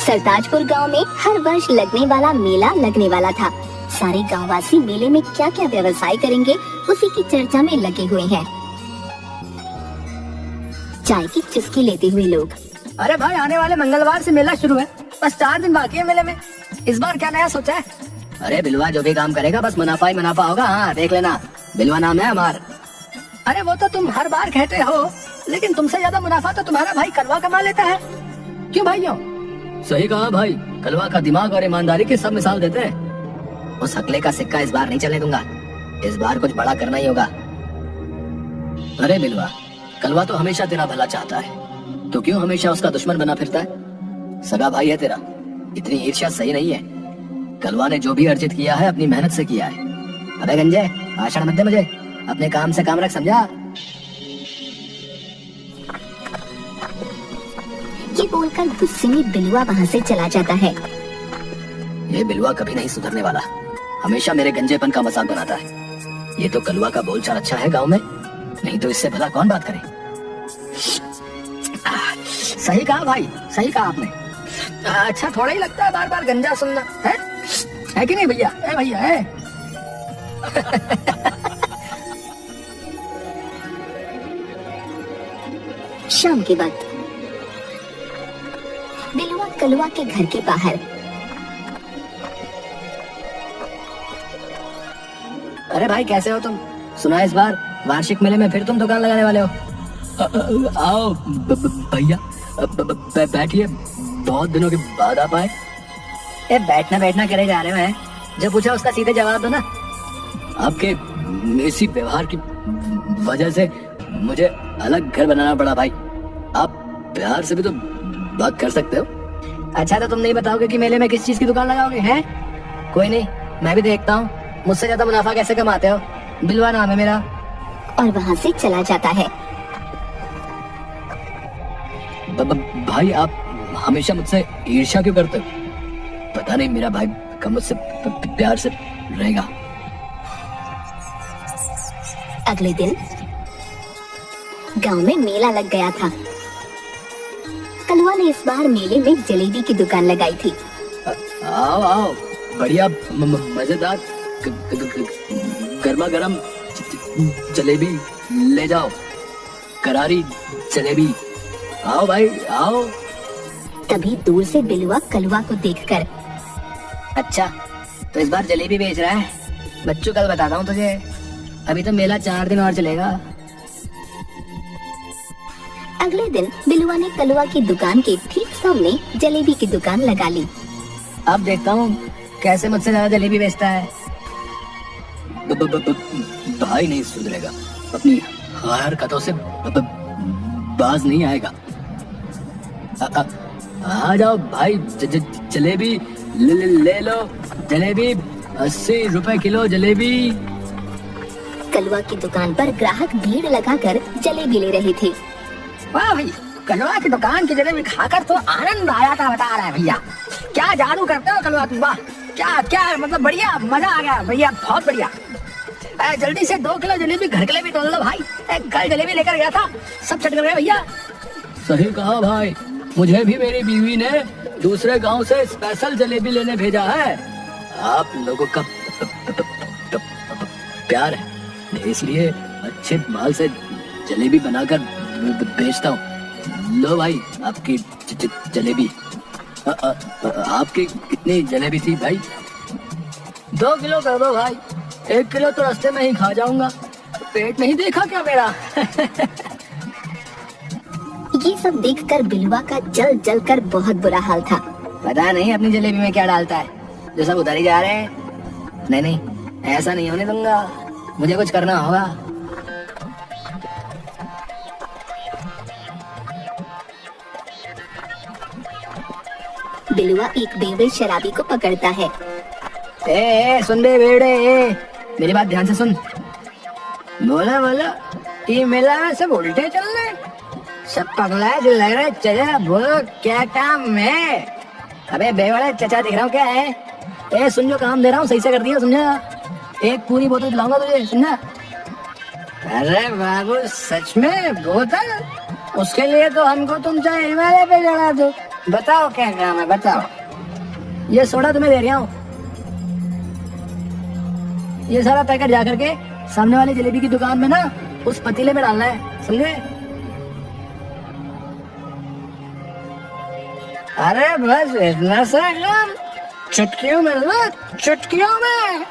सरताजपुर गांव में हर वर्ष लगने वाला मेला लगने वाला था। सारे गांववासी मेले में क्या क्या व्यवसाय करेंगे उसी की चर्चा में लगे हुए हैं। चाय की चुस्की लेते हुए लोग, अरे भाई आने वाले मंगलवार से मेला शुरू है, बस 4 दिन बाकी है मेले में। इस बार क्या नया सोचा है? अरे बिलवा जो भी काम करेगा बस मुनाफा ही मुनाफा होगा। हाँ देख लेना, बिलवा नाम है हमार। अरे वो तो तुम हर बार कहते हो, लेकिन तुमसे ज्यादा मुनाफा तो तुम्हारा भाई कलवा कमा लेता है। क्यों भाइयों? सही कहा भाई, कलवा का दिमाग और ईमानदारी की सब मिसाल देते हैं। उस हकले का सिक्का इस बार नहीं चलने दूंगा, इस बार कुछ बड़ा करना ही होगा। अरे बिलवा, कलवा तो हमेशा तेरा भला चाहता है, तो क्यों हमेशा उसका दुश्मन बना फिरता है? सगा भाई है तेरा, इतनी ईर्ष्या सही नहीं है। कलवा ने जो भी अर्जित किया है अपनी मेहनत से किया है। अबे गंजे, भाषण मत दे मुझे, अपने काम से काम रख, समझा? ये बोलकर गुस्से में बिलुआ वहाँ से चला जाता है। ये बिलवा कभी नहीं सुधरने वाला, हमेशा मेरे गंजेपन का मजाक बनाता है। ये तो कलवा का बोलचाल अच्छा है गांव में, नहीं तो इससे भला कौन बात करे। सही कहा भाई, सही कहा आपने। अच्छा थोड़ा ही लगता है बार बार गंजा सुनना, है कि नहीं भैया? है भैया, है। शाम के वक्त बिलुआ कलवा के घर के बाहर। अरे भाई कैसे हो तुम? सुना इस बार वार्षिक मेले में फिर तुम दुकान लगाने वाले हो? आओ भैया, बैठिए, बहुत दिनों के बाद आप आए। ए बैठना बैठना करे जा रहे हैं, जो पूछा उसका सीधे जवाब दो ना। आपके इसी व्यवहार की वजह से मुझे अलग घर बनाना पड़ा भाई। आप प्यार से भी तो बात कर सकते हो। अच्छा तो तुम नहीं बताओगे कि मेले में किस चीज की दुकान लगाओगे? हैं? कोई नहीं, मैं भी देखता हूँ मुझसे ज्यादा मुनाफा कैसे कमाते हो। बिलवा नाम है मेरा। और वहाँ से चला जाता है। भाई आप हमेशा मुझसे ईर्ष्या क्यों करते हो? पता नहीं मेरा भाई कब मुझसे प्यार से रहेगा। अगले दिन गांव में मेला लग गया था। कलवा ने इस बार मेले में जलेबी की दुकान लगाई थी। आओ आओ, बढ़िया मजेदार गर्मा गर्म जलेबी ले जाओ, करारी जलेबी। आओ भाई आओ। तभी दूर से बिलुआ कलवा को देखकर, अच्छा तो इस बार जलेबी बेच रहा है? बच्चों कल बताता हूँ तुझे, अभी तो मेला 4 दिन और चलेगा। अगले दिन बिलुआ ने कलवा की दुकान के ठीक सामने जलेबी की दुकान लगा ली। अब देखता हूँ कैसे मुझसे ज्यादा जलेबी बेचता है। भाई नहीं सुधरेगा, अपनी हरकतों से बाज नहीं आएगा। आ जाओ भाई, जलेबी ले लो, जलेबी 80 रुपए किलो जलेबी। कलवा की दुकान पर ग्राहक भीड़ लगाकर जलेबी ले रहे थे। वाह भाई, कलवा की दुकान की जलेबी खाकर तो आनंद आया था, बता रहा है भैया। क्या जादू करते हो कलवा तुम, वाह क्या क्या, मतलब बढ़िया, मजा आ गया भैया, बहुत बढ़िया। जल्दी से 2 किलो जलेबी घर के लिए भी तोल दो भाई। कल जलेबी लेकर गया था, सब चट गए भैया। सही कहा भाई, मुझे भी मेरी बीवी ने दूसरे गांव से स्पेशल जलेबी लेने भेजा है। आप लोगों का प्यार है, इसलिए अच्छे माल से जलेबी बनाकर बेचता हूँ। लो भाई आपकी जलेबी। आपकी कितनी जलेबी थी भाई? 2 किलो कर दो भाई, 1 किलो तो रास्ते में ही खा जाऊंगा। पेट नहीं देखा क्या मेरा? ये सब देखकर बिलुआ का जल जल कर बहुत बुरा हाल था। पता नहीं अपनी जलेबी में क्या डालता है, जो सब उधर ही जा रहे हैं। नहीं नहीं, ऐसा नहीं होने दूंगा, मुझे कुछ करना होगा। बिलुआ एक बेवड़े शराबी को पकड़ता है। सुन बे बेवड़े, मेरी बात ध्यान से सुन। बोला बोला, ये मेला में सब उल्टे चल रहे, सब पगला जो लग रहा है। चचा बोलो क्या काम है? अबे बेवड़े चचा दिख रहा हूँ क्या है? सुन, जो काम दे रहा हूँ सही से कर दिया, समझा? एक पूरी बोतल पिलाऊंगा तुझे, समझा? अरे बाबू सच में बोतल? उसके लिए तो हमको तुम चाहे हिमालय पे चढ़ा दो, बताओ क्या काम है, बताओ। ये सोडा तुम्हें दे रहा हूँ, ये सारा पैकेट जा करके सामने वाली जलेबी की दुकान में ना उस पतीले में डालना है, समझे? अरे बस इतना सा काम, चुटकियों में ना, चुटकियों में।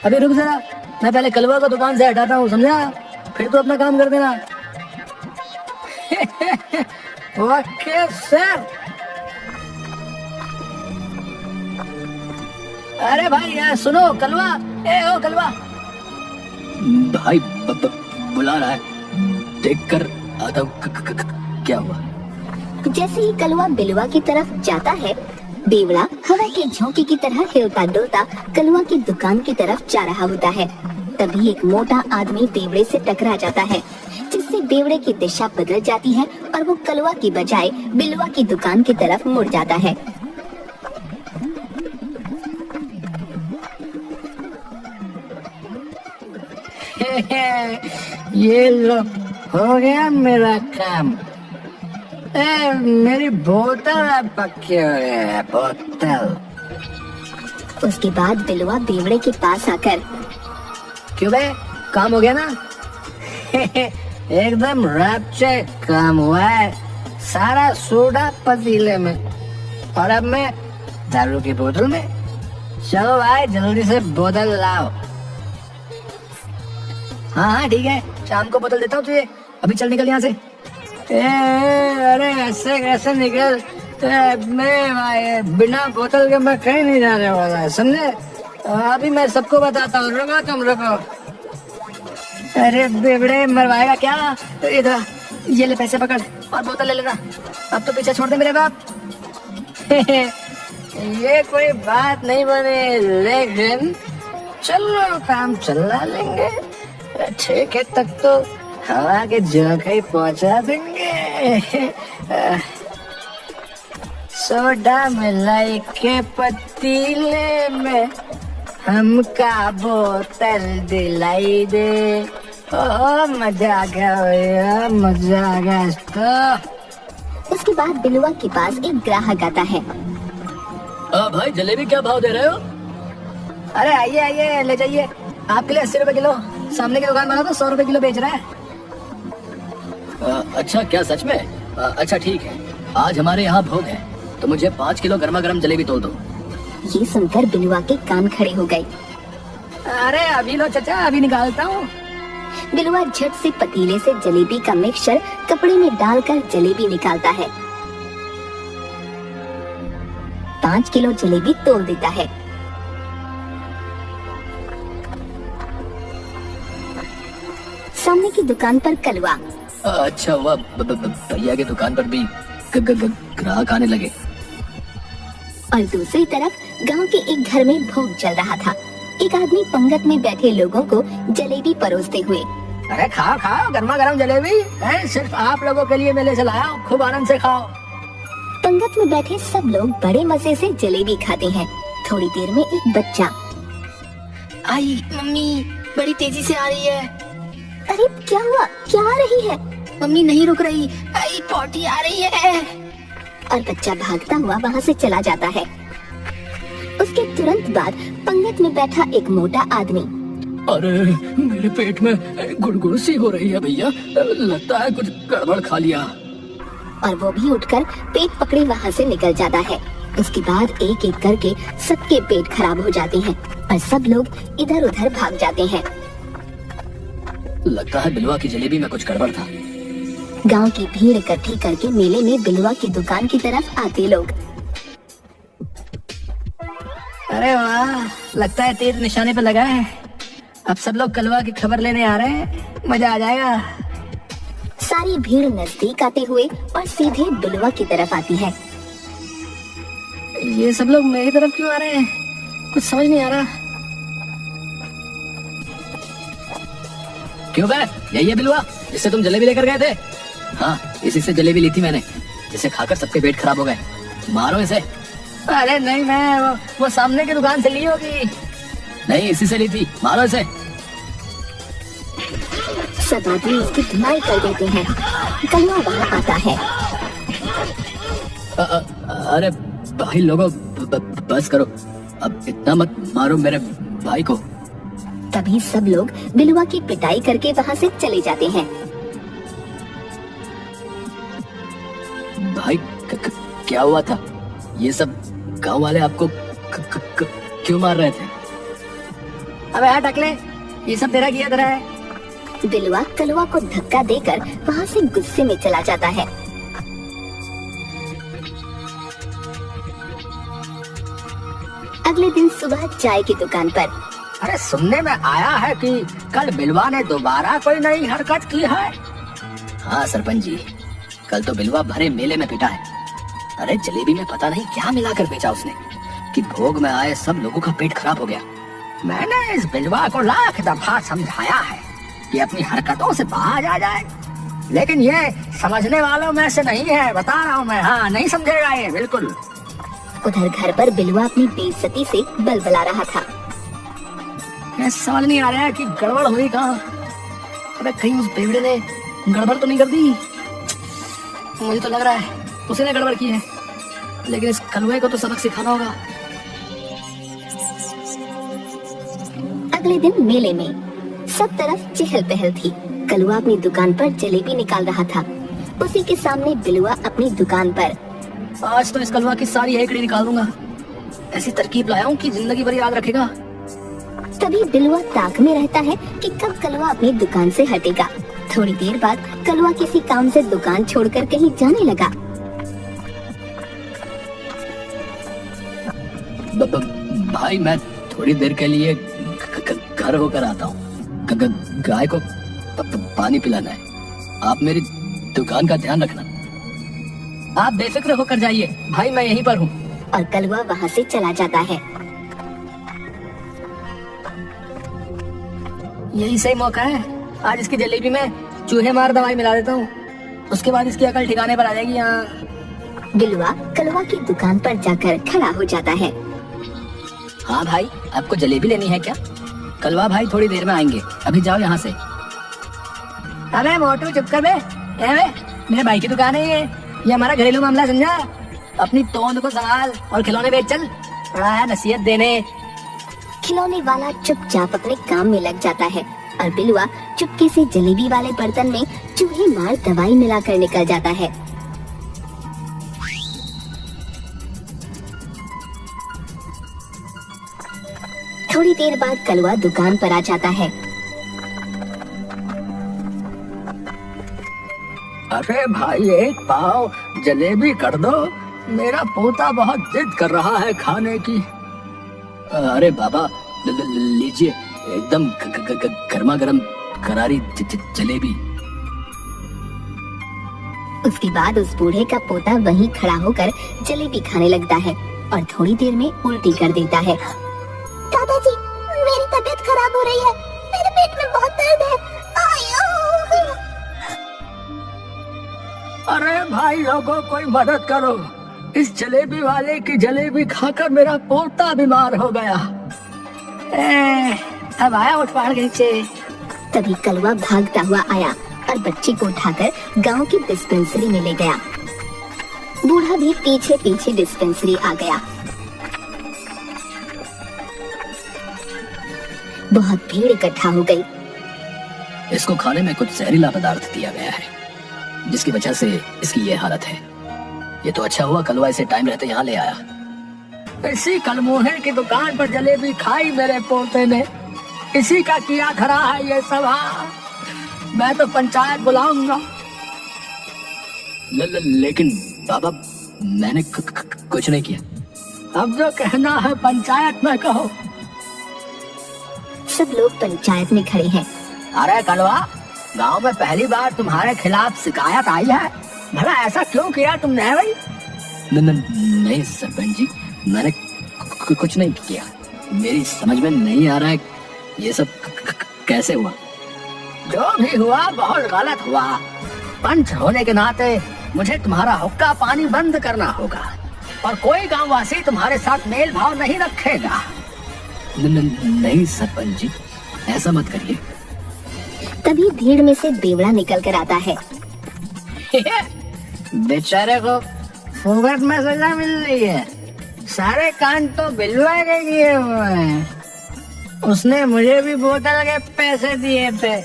अभी रुक जरा, मैं पहले कलवा को दुकान से हटाता हूँ, समझा? फिर तो अपना काम कर देना। Okay sir. अरे भाई यार सुनो, कलवा, ए ओ कलवा। भाई बुला रहा है, देख कर आता हूँ। क्या हुआ? जैसे ही कलवा बिलवा की तरफ जाता है, बेवड़ा हवा के झोंके की तरह हिलता डुलता कलवा की दुकान की तरफ जा रहा होता है। तभी एक मोटा आदमी बेवड़े से टकरा जाता है, जिससे बेवड़े की दिशा बदल जाती है और वो कलवा की बजाय बिलवा की दुकान की तरफ मुड़ जाता है। ये लो, हो गया मेरा काम। मेरी बोतल पक्की हो गई, बोतल। उसके बाद बिलवा बेवड़े के पास आकर, क्यों बे, काम हो गया ना? एकदम रैप्चे काम हुआ है, सारा सोडा पतीले में और अब मैं दारू की बोतल में। चलो भाई जल्दी से बोतल लाओ। हाँ हाँ ठीक है, शाम को बोतल देता हूँ तुझे, अभी चल निकल यहाँ से। अरे ऐसे कैसे निकल, मैं भाई बिना बोतल के मैं कहीं नहीं जाने वाला है, समझे? अभी मैं सबको बताता हूँ, रुको तुम रुको। अरे बेवड़े मरवाएगा क्या? इधर ये ले पैसे पकड़ और बोतल ले लेना, अब तो पीछे छोड़ दे मेरे बाप। ये कोई बात नहीं बने, लेकिन चलो काम चला लेंगे। ठीक है, तक तो हवा के झोंके ही पहुंचा देंगे। सोडा मिलाई के पतीले में हमका बोतल दिलाई दे। ओ मजा आ गया भैया, मजा आ गया तो। उसके बाद बिलवा के पास एक ग्राहक आता है। भाई जलेबी क्या भाव दे रहे हो? अरे आइए आइए, ले जाइए, आपके लिए 80 रुपए किलो, सामने की दुकान वाला तो 100 रुपए किलो बेच रहा है। अच्छा क्या सच में? अच्छा ठीक है, आज हमारे यहाँ भोग है तो मुझे 5 किलो गर्मा गर्म जलेबी तोल दो। ये सुनकर बिलवा के कान खड़े हो गए। अरे अभी लो चाचा, अभी निकालता हूँ। बिलवा झट से पतीले से जलेबी का मिक्सचर कपड़े में डालकर जलेबी निकालता है। 5 किलो जलेबी तोल देता है। सामने की दुकान पर कलवा। अच्छा हुआ भैया की दुकान पर भी ग्राहक आने लगे। और दूसरी तरफ गांव के एक घर में भोग चल रहा था। एक आदमी पंगत में बैठे लोगों को जलेबी परोसते हुए, अरे खाओ खाओ, गर्मा गर्म जलेबी है, सिर्फ आप लोगों के लिए मेले से लाया हूँ, खूब आनंद से खाओ। पंगत में बैठे सब लोग बड़े मजे से जलेबी खाते हैं। थोड़ी देर में एक बच्चा, आई मम्मी बड़ी तेजी से आ रही है। अरे क्या हुआ, क्या आ रही है? मम्मी नहीं रुक रही, आई पॉटी आ रही है। और बच्चा भागता हुआ वहाँ से चला जाता है। उसके तुरंत बाद पंगत में बैठा एक मोटा आदमी, अरे मेरे पेट में गुड़गुड़ सी हो रही है भैया, लगता है कुछ गड़बड़ खा लिया। और वो भी उठकर पेट पकड़े वहाँ से निकल जाता है। उसके बाद एक एक करके सबके पेट खराब हो जाते हैं और सब लोग इधर उधर भाग जाते हैं। लगता है बिलवा की जलेबी में कुछ गड़बड़ था। गांव की भीड़ इकट्ठी करके मेले में बिलवा की दुकान की तरफ आते लोग, अरे वाह, लगता है तीर निशाने पे लगा है। अब सब लोग कलवा की खबर लेने आ रहे हैं, मजा आ जाएगा। सारी भीड़ नजदीक आते हुए और सीधे बिलवा की तरफ आती है। ये सब लोग मेरी तरफ क्यों आ रहे हैं, कुछ समझ नहीं आ रहा। क्यों बे, यही है बिलवा जिससे तुम जलेबी लेकर गए थे? हाँ, इसी से जलेबी ली थी मैंने, जिसे खाकर सबके पेट खराब हो गए। मारो इसे। अरे नहीं, मैं वो सामने की दुकान से ली होगी। नहीं, इसी से ली थी, मारो इसे। सब आदमी इसकी धुनाई कर देते हैं। कलवा वहाँ आता है। अरे भाई लोगों, बस करो, अब इतना मत मारो मेरे भाई को। तभी सब लोग बिलुआ की पिटाई करके वहाँ से चले जाते हैं। भाई क्या हुआ था? ये सब गांव वाले आपको क्यों मार रहे थे? अबे हट अकले, ये सब तेरा किया तरह है। बिलुआ कलवा को धक्का देकर वहाँ से गुस्से में चला जाता है। अगले दिन सुबह चाय की दुकान पर अरे सुनने में आया है कि कल बिलवा ने दोबारा कोई नई हरकत की है। हाँ सरपंच जी, कल तो बिलवा भरे मेले में पिटा है। अरे जलेबी में पता नहीं क्या मिलाकर बेचा उसने कि भोग में आए सब लोगों का पेट खराब हो गया। मैंने इस बिलवा को लाख दफा समझाया है कि अपनी हरकतों से बाहर आ जाए, लेकिन ये समझने वालों में से नहीं है, बता रहा हूँ मैं। हाँ, नहीं समझेगा ये बिल्कुल। उधर घर पर बिलुआ अपनी बेइज्जती से बलबला रहा था। मैं समझ नहीं आ रहा है कि गड़बड़ हुई कहाँ। अबे कहीं उस बेवड़े ने गड़बड़ तो नहीं कर दी? मुझे तो लग रहा है उसी ने गड़बड़ की है, लेकिन इस कलवे को तो सबक सिखाना होगा। अगले दिन मेले में सब तरफ चहल पहल थी। कलुआ अपनी दुकान पर जलेबी निकाल रहा था। उसी के सामने बिलुआ अपनी दुकान पर। आज तो इस कलवा की सारी हेकड़ी निकाल दूंगा। ऐसी तरकीब लाया हूँ कि जिंदगी भर याद रखेगा। तभी बिलुआ ताक में रहता है कि कब कलवा अपनी दुकान से हटेगा। थोड़ी देर बाद कलवा किसी काम से दुकान छोड़कर कहीं जाने लगा। भाई मैं थोड़ी देर के लिए घर होकर आता हूँ। गाय को पानी पिलाना है। आप मेरी दुकान का ध्यान रखना। आप बेफिक्र होकर जाइए भाई, मैं यहीं पर हूँ। और कलवा वहाँ से चला जाता है। यही सही मौका है, आज इसकी जलेबी में चूहे मार दवाई मिला देता हूँ, उसके बाद इसकी अकल ठिकाने पर आ जाएगी। यहाँ बिलुआ कलवा की दुकान पर जाकर खड़ा हो जाता है। हाँ भाई, आपको जलेबी लेनी है क्या? कलवा भाई थोड़ी देर में आएंगे, अभी जाओ यहाँ से। अबे मोटू चुप कर बे। मेरे भाई की दुकान है ये हमारा घरेलू मामला, समझा? अपनी तोंद को संभाल और खिलौने बेच चल। बड़ा है नसीहत देने। खिलौने वाला चुपचाप अपने काम में लग जाता है और बिलुआ चुपके से जलेबी वाले बर्तन में चूहे मार दवाई मिलाकर निकल जाता है। थोड़ी देर बाद कलवा दुकान पर आ जाता है। अरे भाई एक पाव जलेबी कर दो, मेरा पोता बहुत जिद कर रहा है खाने की। अरे बाबा लीजिए, एकदम गर्मा गर्म करारी जलेबी। उसके बाद उस बूढ़े का पोता वहीं खड़ा होकर जलेबी खाने लगता है और थोड़ी देर में उल्टी कर देता है। दादाजी, मेरी तबीयत खराब हो रही है, मेरे पेट में बहुत दर्द है। अरे भाई लोगों, कोई मदद करो, इस जलेबी वाले की जलेबी खाकर मेरा पोता बीमार हो गया। अब आया उठ पहाड़ के नीचे। तभी कलवा भागता हुआ आया और बच्चे को उठाकर गांव की डिस्पेंसरी में ले गया। बूढ़ा भी पीछे पीछे डिस्पेंसरी आ गया। बहुत भीड़ इकट्ठा हो गई। इसको खाने में कुछ जहरीला पदार्थ दिया गया है, जिसकी वजह से इसकी ये हालत है। ये तो अच्छा हुआ कलवा इसे टाइम रहते यहाँ ले आया। इसी कलमोहे की दुकान पर जलेबी खाई मेरे पोते ने, इसी का किया खरा है ये सब। मैं तो पंचायत बुलाऊंगा। लेकिन बाबा, मैंने कुछ नहीं किया। अब जो कहना है पंचायत में कहो। सब लोग पंचायत में खड़े हैं। अरे कलवा, गांव में पहली बार तुम्हारे खिलाफ शिकायत आई है, भला ऐसा क्यों किया तुमने भाई? नहीं सरपंच जी, मैंने कुछ नहीं किया। मेरी समझ में नहीं आ रहा है ये सब कैसे हुआ। जो भी हुआ बहुत गलत हुआ। पंच होने के नाते मुझे तुम्हारा हुक्का पानी बंद करना होगा और कोई गांववासी तुम्हारे साथ मेल भाव नहीं रखेगा। नहीं सरपंच जी, ऐसा मत करिए। तभी भीड़ में से बेवड़ा निकल कर आता है। बेचारे को फोकट में सजा मिल रही है। सारे कांड तो बिलवा के किए हुए हैं। उसने मुझे भी बोतल के पैसे दिए थे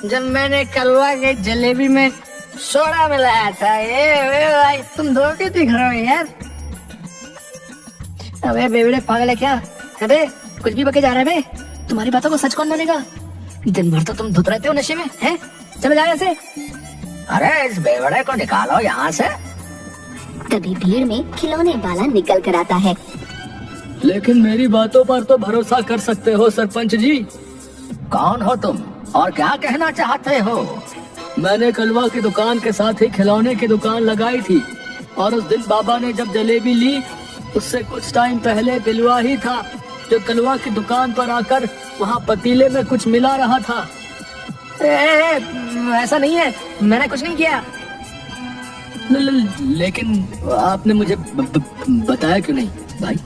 जब मैंने कलवा के जलेबी में सोडा मिलाया था। ये भाई तुम धोखे दिख रहे हो यार। अबे बेवड़े पागल है क्या? अबे कुछ भी बके जा रहा है बे। तुम्हारी बातों को सच कौन मानेगा? दिन भर तो तुम धुत रहते हो नशे में, हैं? चलो जाओ ऐसे। अरे इस बेवड़े को निकालो यहाँ से। तभी भीड़ में खिलौने वाला निकल कर आता है। लेकिन मेरी बातों पर तो भरोसा कर सकते हो सरपंच जी। कौन हो तुम और क्या कहना चाहते हो? मैंने कलवा की दुकान के साथ ही खिलौने की दुकान लगाई थी और उस दिन बाबा ने जब जलेबी ली उससे कुछ टाइम पहले बिलवा ही था जो कलवा की दुकान पर आकर वहाँ पतीले में कुछ मिला रहा था। ऐसा नहीं है, मैंने कुछ नहीं किया। लेकिन आपने मुझे बताया क्यों नहीं भाई?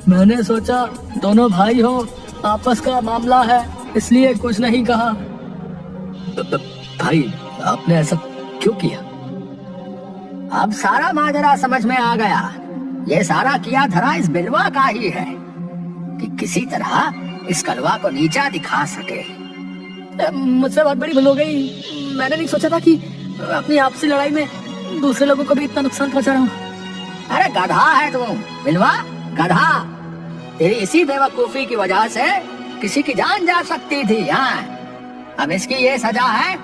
मैंने सोचा दोनों भाई हो, आपस का मामला है, इसलिए कुछ नहीं कहा। भाई आपने ऐसा क्यों किया? अब सारा माजरा समझ में आ गया। ये सारा किया धरा इस बिलवा का ही है कि किसी तरह इस कलवा को नीचा दिखा सके। मुझसे बहुत बड़ी भूल हो गई। मैंने नहीं सोचा था कि अपनी आपसी लड़ाई में दूसरे लोगों को भी इतना नुकसान पहुंचा रहा हूँ। अरे गधा है तू बिलवा, गधा। तेरी इसी बेवकूफी की वजह से किसी की जान जा सकती थी। हाँ, अब इसकी ये सजा है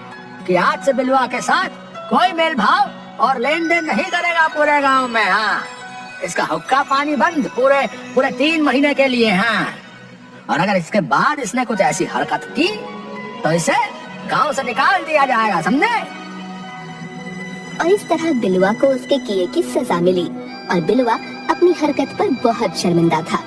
कि आज से बिलवा के साथ कोई मेल भाव और लेन देन नहीं करेगा पूरे गांव में। हाँ, इसका हुक्का पानी बंद पूरे 3 महीने के लिए। हाँ, और अगर इसके बाद इसने कुछ ऐसी हरकत की तो इसे गांव से निकाल दिया जाएगा, समझे? और इस तरह बिलवा को उसके किए की सजा मिली और बिलवा अपनी हरकत पर बहुत शर्मिंदा था।